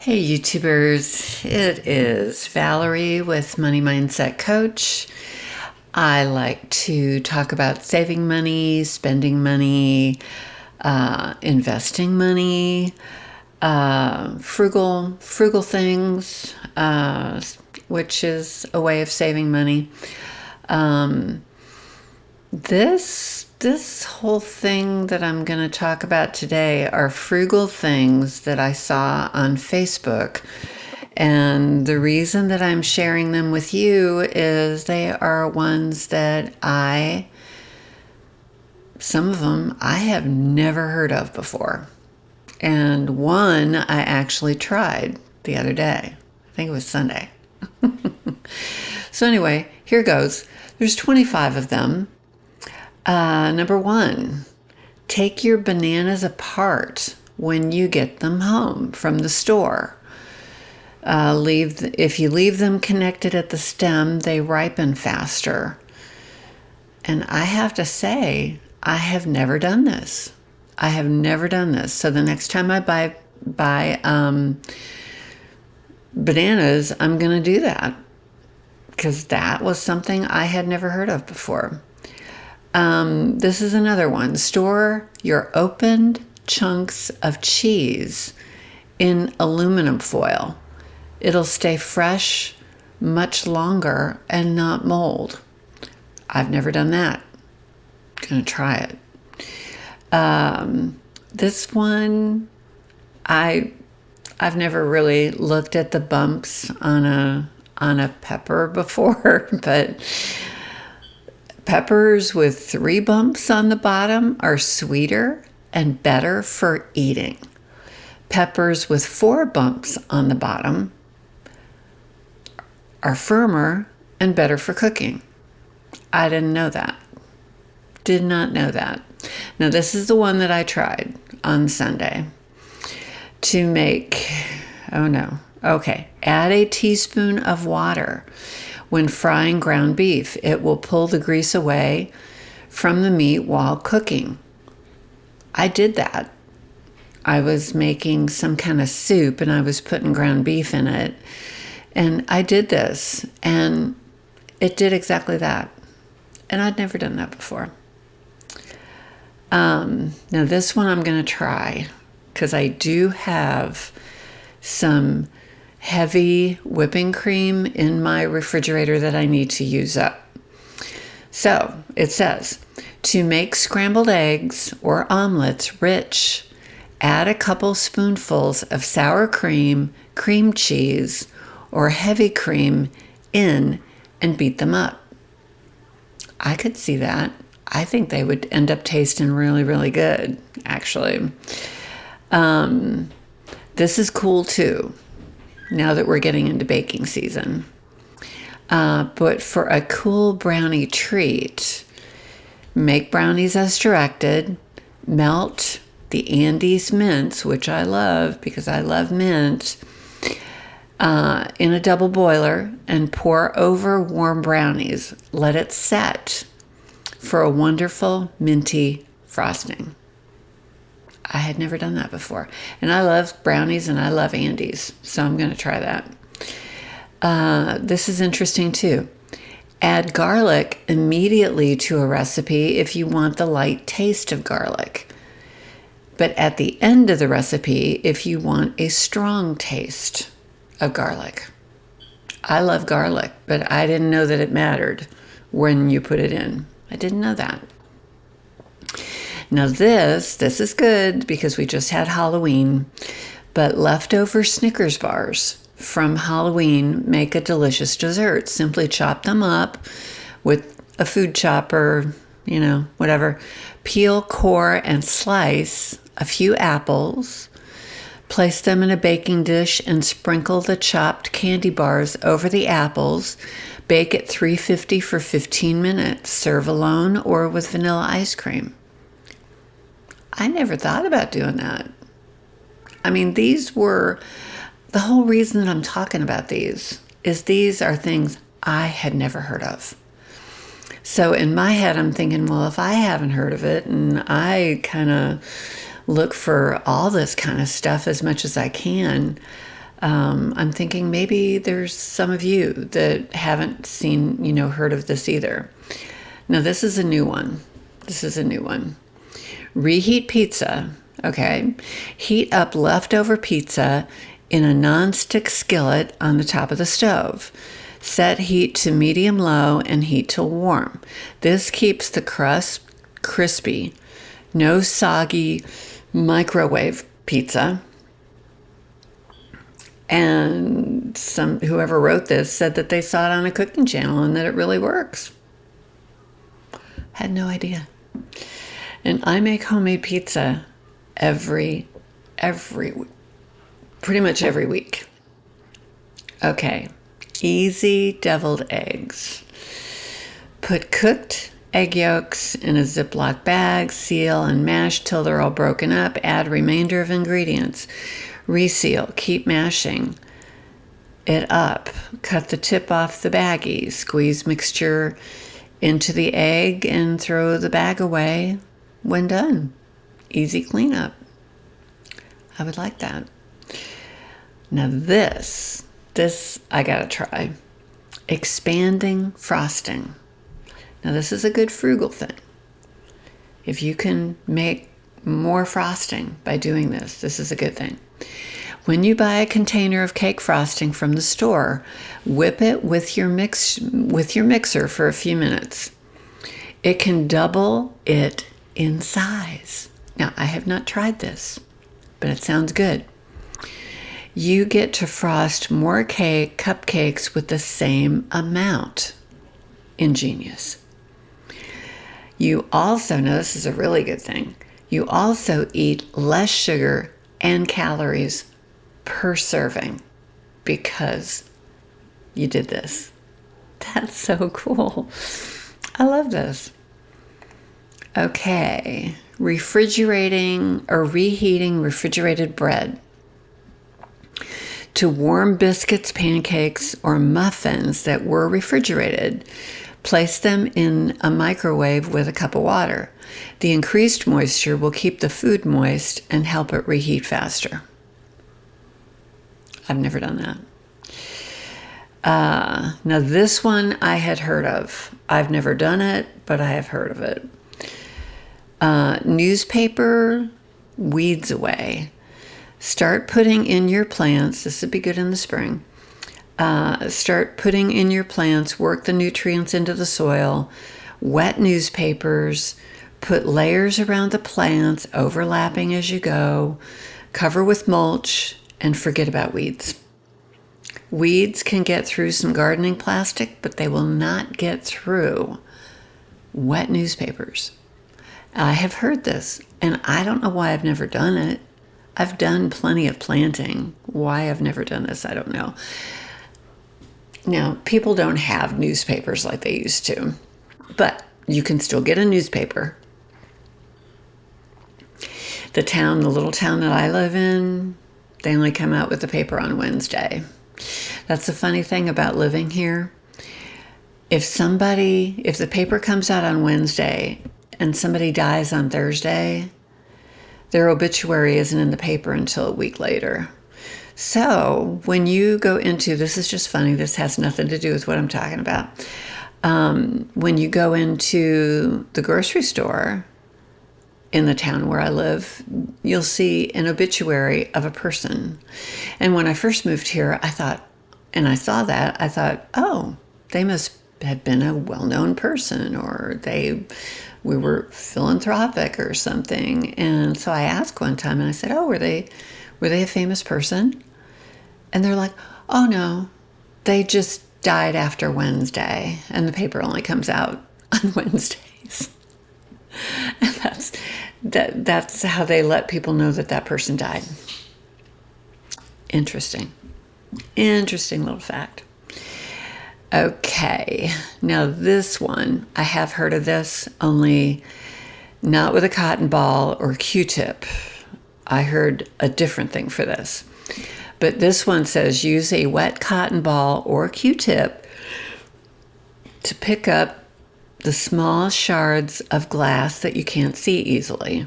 Hey YouTubers, it is Valerie with Money Mindset Coach. I like to talk about saving money, spending money, investing money, frugal things, which is a way of saving money. This whole thing that I'm going to talk about today are frugal things that I saw on Facebook. And the reason that I'm sharing them with you is they are ones that some of them I have never heard of before. And one I actually tried the other day. I think it was Sunday. So anyway, here goes. There's 25 of them. Number one, take your bananas apart when you get them home from the store. If you leave them connected at the stem, they ripen faster. And I have to say, I have never done this. I have never done this. So the next time I buy bananas, I'm going to do that because that was something I had never heard of before. This is another one. Store your opened chunks of cheese in aluminum foil. It'll stay fresh much longer and not mold. I've never done that. Gonna try it. This one, I've never really looked at the bumps on a pepper before, but peppers with 3 bumps on the bottom are sweeter and better for eating. Peppers with 4 bumps on the bottom are firmer and better for cooking. I didn't know that. Did not know that. Now, this is the one that I tried on Sunday to make, add a teaspoon of water when frying ground beef. It will pull the grease away from the meat while cooking. I did that. I was making some kind of soup and I was putting ground beef in it. And I did this and it did exactly that. And I'd never done that before. Now this one I'm going to try because I do have some heavy whipping cream in my refrigerator that I need to use up. So it says, to make scrambled eggs or omelets rich, add a couple spoonfuls of sour cream, cream cheese, or heavy cream in and beat them up. I could see that. I think they would end up tasting really, really good, actually. This is cool too, now that we're getting into baking season. But for a cool brownie treat, make brownies as directed, melt the Andes mints, which I love because I love mint, in a double boiler and pour over warm brownies. Let it set for a wonderful minty frosting. I had never done that before. And I love brownies and I love Andes, so I'm going to try that. This is interesting too. Add garlic immediately to a recipe if you want the light taste of garlic. But at the end of the recipe if you want a strong taste of garlic. I love garlic, but I didn't know that it mattered when you put it in. I didn't know that. Now this is good because we just had Halloween, but leftover Snickers bars from Halloween make a delicious dessert. Simply chop them up with a food chopper, whatever. Peel, core, and slice a few apples. Place them in a baking dish and sprinkle the chopped candy bars over the apples. Bake at 350 for 15 minutes. Serve alone or with vanilla ice cream. I never thought about doing that. I mean, these were the whole reason that I'm talking about these are things I had never heard of. So in my head, I'm thinking, well, if I haven't heard of it and I kind of look for all this kind of stuff as much as I can, I'm thinking maybe there's some of you that haven't seen, heard of this either. Now, this is a new one. This is a new one. Reheat pizza. Okay. Heat up leftover pizza in a nonstick skillet on the top of the stove. Set heat to medium low and heat till warm. This keeps the crust crispy. No soggy microwave pizza. And whoever wrote this said that they saw it on a cooking channel and that it really works. Had no idea. And I make homemade pizza pretty much every week. Okay, easy deviled eggs. Put cooked egg yolks in a Ziploc bag, seal and mash till they're all broken up. Add remainder of ingredients. Reseal, keep mashing it up. Cut the tip off the baggie. Squeeze mixture into the egg and throw the bag away when done. Easy cleanup. I would like that. Now this I gotta try. Expanding frosting. Now this is a good frugal thing. If you can make more frosting by doing this is a good thing. When you buy a container of cake frosting from the store, whip it with your mixer for a few minutes. It can double it in size. Now, I have not tried this, but it sounds good. You get to frost more cupcakes with the same amount. Ingenious. You also, now this is a really good thing, you also eat less sugar and calories per serving because you did this. That's so cool. I love this. Okay, refrigerating or reheating refrigerated bread. To warm biscuits, pancakes, or muffins that were refrigerated, place them in a microwave with a cup of water. The increased moisture will keep the food moist and help it reheat faster. I've never done that. Now this one I had heard of. I've never done it, but I have heard of it. Newspaper weeds away. Start putting in your plants. This would be good in the spring. Start putting in your plants. Work the nutrients into the soil. Wet newspapers. Put layers around the plants, overlapping as you go. Cover with mulch and forget about weeds. Weeds can get through some gardening plastic, but they will not get through wet newspapers. I have heard this, and I don't know why I've never done it. I've done plenty of planting. Why I've never done this, I don't know. Now, people don't have newspapers like they used to, but you can still get a newspaper. The little town that I live in, they only come out with the paper on Wednesday. That's the funny thing about living here. If the paper comes out on Wednesday and somebody dies on Thursday, their obituary isn't in the paper until a week later. So when you go into, this is just funny, this has nothing to do with what I'm talking about. When you go into the grocery store in the town where I live, you'll see an obituary of a person. And when I first moved here, I thought, oh, they must have been a well-known person, or we were philanthropic or something. And so I asked one time and I said, oh, were they a famous person? And they're like, oh no, they just died after Wednesday and the paper only comes out on Wednesdays. And that's how they let people know that person died. Interesting little fact. Okay, now this one, I have heard of this, only not with a cotton ball or Q-tip. I heard a different thing for this. But this one says use a wet cotton ball or Q-tip to pick up the small shards of glass that you can't see easily.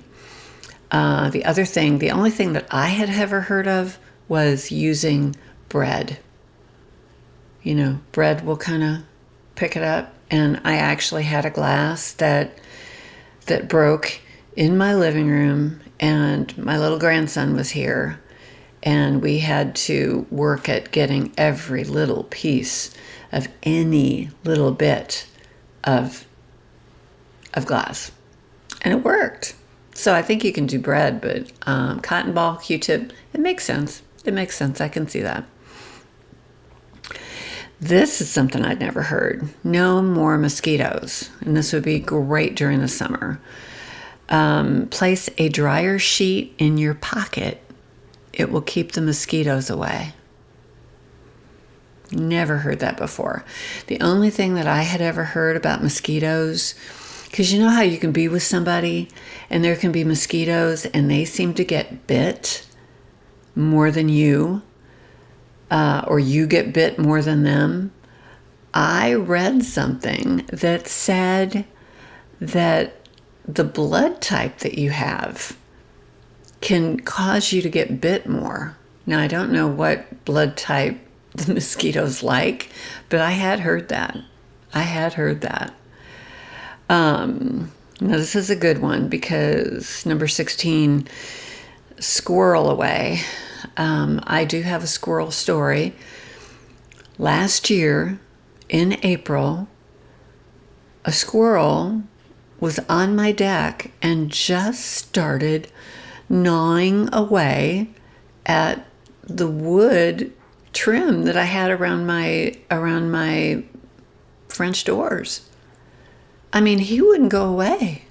The only thing that I had ever heard of was using bread. You know, bread will kind of pick it up. And I actually had a glass that broke in my living room, and my little grandson was here, and we had to work at getting every little piece of any little bit of glass, and it worked. So I think you can do bread, but cotton ball, Q-tip, it makes sense. It makes sense. I can see that. This is something I'd never heard. No more mosquitoes. And this would be great during the summer. Place a dryer sheet in your pocket. It will keep the mosquitoes away. Never heard that before. The only thing that I had ever heard about mosquitoes, because you know how you can be with somebody and there can be mosquitoes and they seem to get bit more than you, or you get bit more than them. I read something that said that the blood type that you have can cause you to get bit more. Now, I don't know what blood type the mosquitoes like, but I had heard that. Now, this is a good one because number 16, squirrel away. I do have a squirrel story. Last year in April, a squirrel was on my deck and just started gnawing away at the wood trim that I had around my French doors. I mean, he wouldn't go away.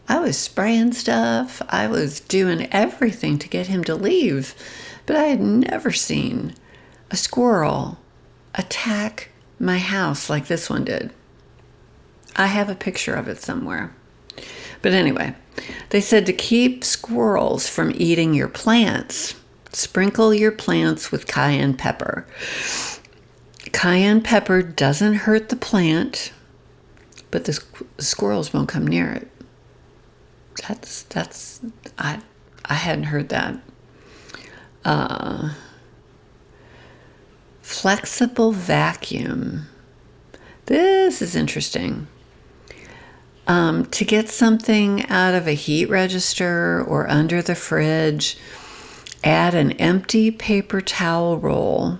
I was spraying stuff. I was doing everything to get him to leave. But I had never seen a squirrel attack my house like this one did. I have a picture of it somewhere. But anyway, they said to keep squirrels from eating your plants, sprinkle your plants with cayenne pepper. Cayenne pepper doesn't hurt the plant, but the squirrels won't come near it. I hadn't heard that. Flexible vacuum. This is interesting. To get something out of a heat register or under the fridge, add an empty paper towel roll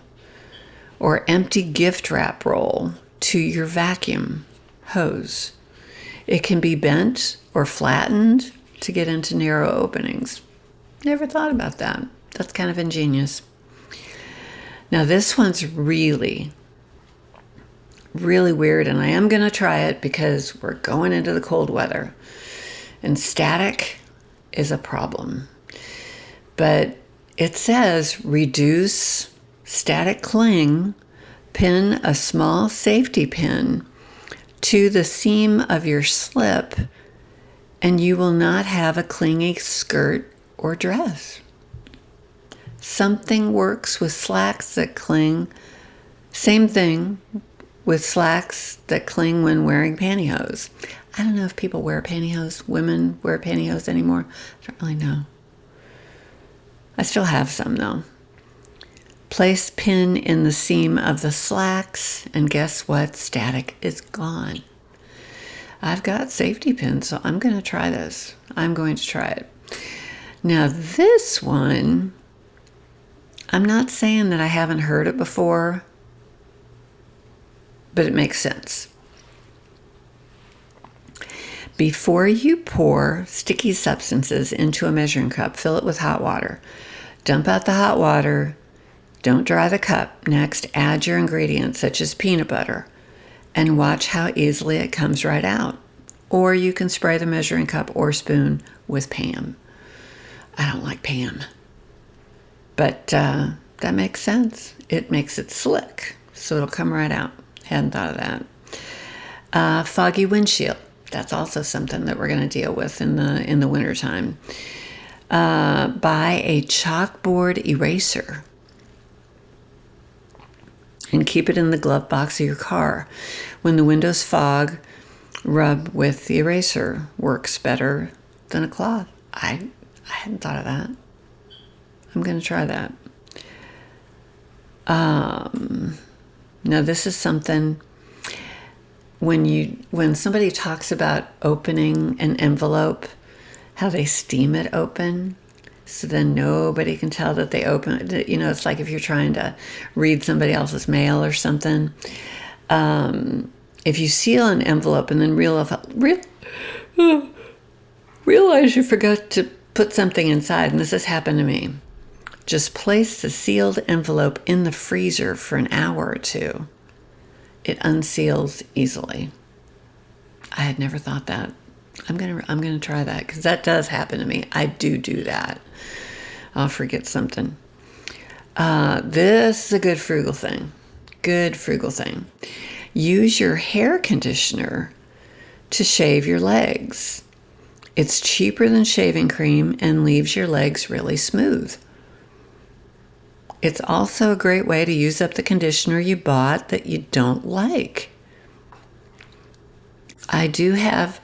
or empty gift wrap roll to your vacuum hose. It can be bent or flattened to get into narrow openings. Never thought about that. That's kind of ingenious. Now this one's really weird, and I am going to try it because we're going into the cold weather and static is a problem. But it says reduce static cling, pin a small safety pin to the seam of your slip, and you will not have a clingy skirt or dress. Something works with slacks that cling. Same thing with slacks that cling when wearing pantyhose. I don't know if people wear pantyhose, women wear pantyhose anymore. I don't really know. I still have some though. Place pin in the seam of the slacks, and guess what? Static is gone. I've got safety pins, so I'm going to try this. I'm going to try it. Now this one, I'm not saying that I haven't heard it before, but it makes sense. Before you pour sticky substances into a measuring cup, fill it with hot water. Dump out the hot water. Don't dry the cup. Next, add your ingredients such as peanut butter and watch how easily it comes right out. Or you can spray the measuring cup or spoon with Pam. I don't like Pam, but that makes sense. It makes it slick, so it'll come right out. Hadn't thought of that. Foggy windshield. That's also something that we're going to deal with in the wintertime. Buy a chalkboard eraser and keep it in the glove box of your car. When the windows fog, rub with the eraser. Works better than a cloth. I hadn't thought of that. I'm going to try that. Now this is something when somebody talks about opening an envelope, how they steam it open so then nobody can tell that they opened it. It's like if you're trying to read somebody else's mail or something. If you seal an envelope and then realize you forgot to put something inside, and this has happened to me, just place the sealed envelope in the freezer for an hour or two. It unseals easily. I had never thought that. I'm gonna try that because that does happen to me. I do that. I'll forget something. This is a good frugal thing. Good frugal thing. Use your hair conditioner to shave your legs. It's cheaper than shaving cream and leaves your legs really smooth. It's also a great way to use up the conditioner you bought that you don't like. I do have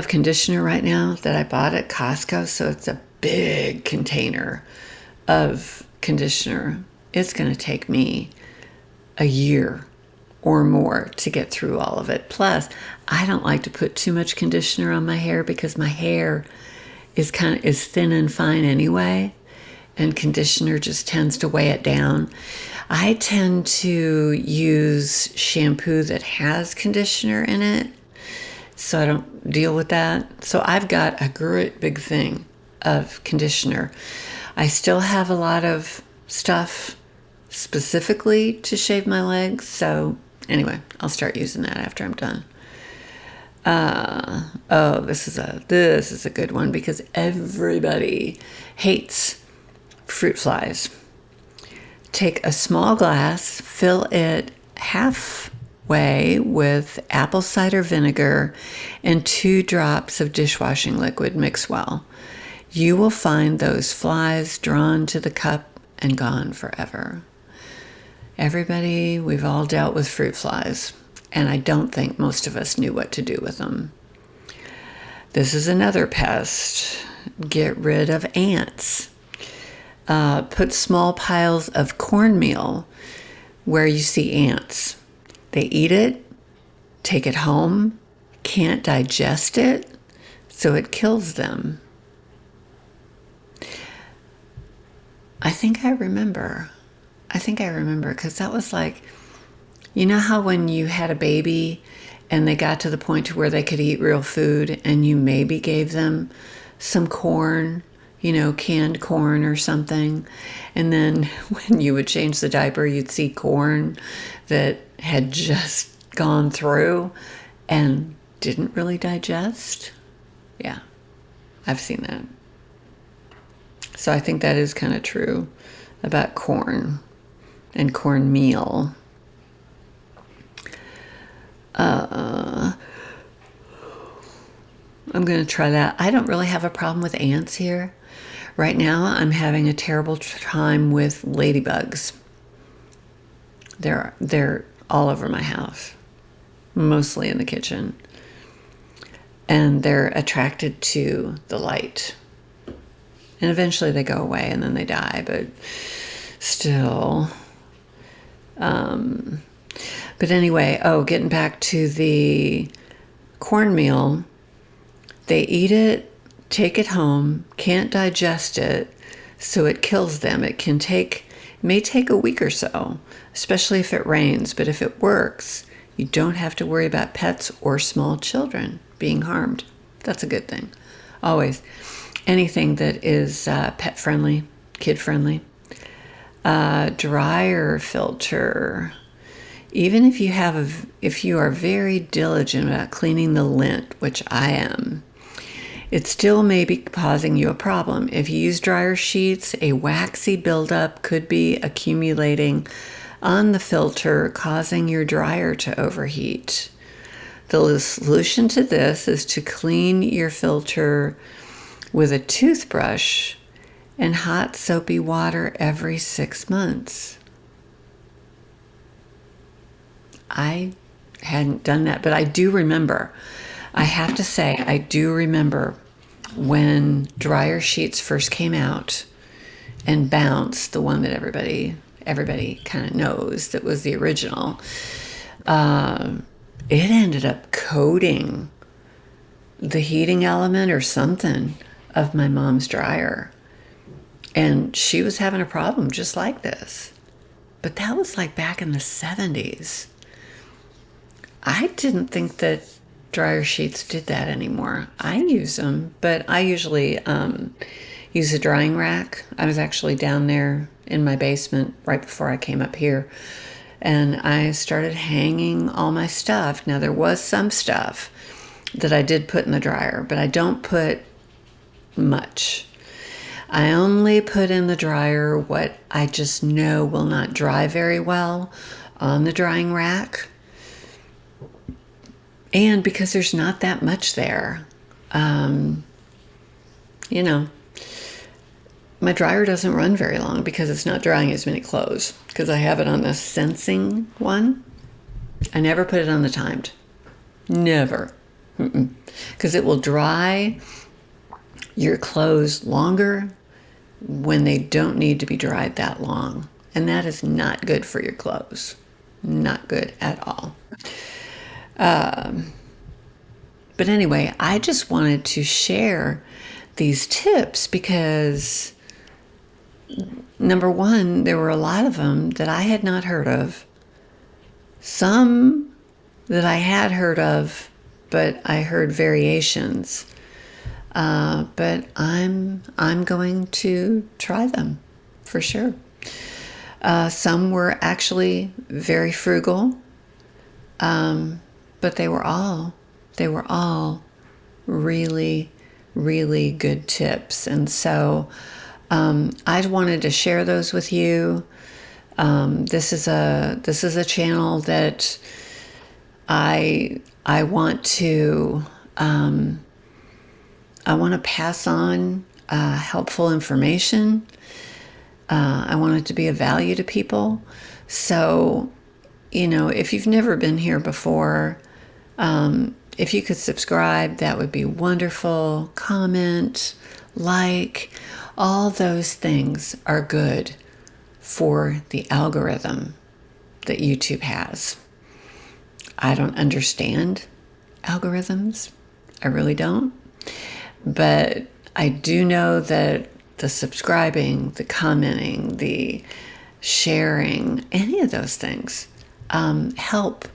conditioner right now that I bought at Costco, so it's a big container of conditioner. It's going to take me a year or more to get through all of it. Plus, I don't like to put too much conditioner on my hair because my hair is thin and fine anyway, and conditioner just tends to weigh it down. I tend to use shampoo that has conditioner in it, so I don't deal with that. So I've got a great big thing of conditioner. I still have a lot of stuff specifically to shave my legs, so anyway, I'll start using that after I'm done. This is a good one because everybody hates fruit flies. Take a small glass, fill it halfway with apple cider vinegar and 2 drops of dishwashing liquid. Mix well. You will find those flies drawn to the cup and gone forever. Everybody, we've all dealt with fruit flies, and I don't think most of us knew what to do with them. This is another pest. Get rid of ants. Put small piles of cornmeal where you see ants. They eat it, take it home, can't digest it, so it kills them. I think I remember because that was like, you know how when you had a baby and they got to the point to where they could eat real food and you maybe gave them some corn, canned corn or something. And then when you would change the diaper, you'd see corn that had just gone through and didn't really digest. Yeah, I've seen that. So I think that is kind of true about corn and cornmeal. I'm going to try that. I don't really have a problem with ants here. Right now, I'm having a terrible time with ladybugs. They're all over my house, mostly in the kitchen. And they're attracted to the light. And eventually they go away and then they die, but still. But anyway, getting back to the cornmeal, they eat it, take it home, can't digest it, so it kills them. It may take a week or so, especially if it rains, but if it works, you don't have to worry about pets or small children being harmed. That's a good thing. Always. Anything that is pet friendly, kid friendly. Dryer filter. Even if you are very diligent about cleaning the lint, which I am, it still may be causing you a problem. If you use dryer sheets, a waxy buildup could be accumulating on the filter, causing your dryer to overheat. The solution to this is to clean your filter with a toothbrush and hot soapy water every 6 months. I hadn't done that, but I do remember. I have to say, I do remember when dryer sheets first came out and Bounce, the one that everybody kind of knows that was the original, it ended up coating the heating element or something of my mom's dryer. And she was having a problem just like this. But that was like back in the 70s. I didn't think that dryer sheets did that anymore. I use them, but I usually use a drying rack. I was actually down there in my basement right before I came up here, and I started hanging all my stuff. Now, there was some stuff that I did put in the dryer, but I don't put much. I only put in the dryer what I just know will not dry very well on the drying rack. And because there's not that much there, you know, my dryer doesn't run very long because it's not drying as many clothes. Because I have it on the sensing one. I never put it on the timed. Never. Because it will dry your clothes longer when they don't need to be dried that long. And that is not good for your clothes. Not good at all. But anyway, I just wanted to share these tips because, number one, there were a lot of them that I had not heard of. Some that I had heard of, but I heard variations. But I'm going to try them for sure. Some were actually very frugal, but they were all really, really good tips. And so I wanted to share those with you. This is a channel that I want to pass on helpful information. I want it to be of value to people. So, if you've never been here before, if you could subscribe, that would be wonderful. Comment, like, all those things are good for the algorithm that YouTube has. I don't understand algorithms. I really don't. But I do know that the subscribing, the commenting, the sharing, any of those things help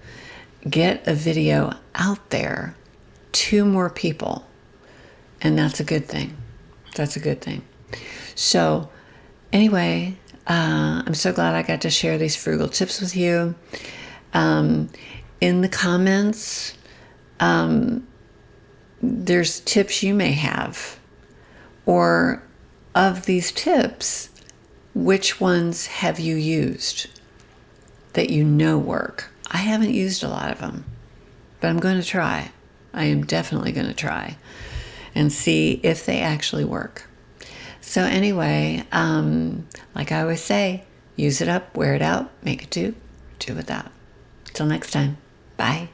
get a video out there to more people. And that's a good thing. That's a good thing. So anyway, I'm so glad I got to share these frugal tips with you. In the comments, there's tips you may have. Or of these tips, which ones have you used that you know work? I haven't used a lot of them, but I'm going to try. I am definitely going to try and see if they actually work. So anyway, like I always say, use it up, wear it out, make it do without. Till next time, bye.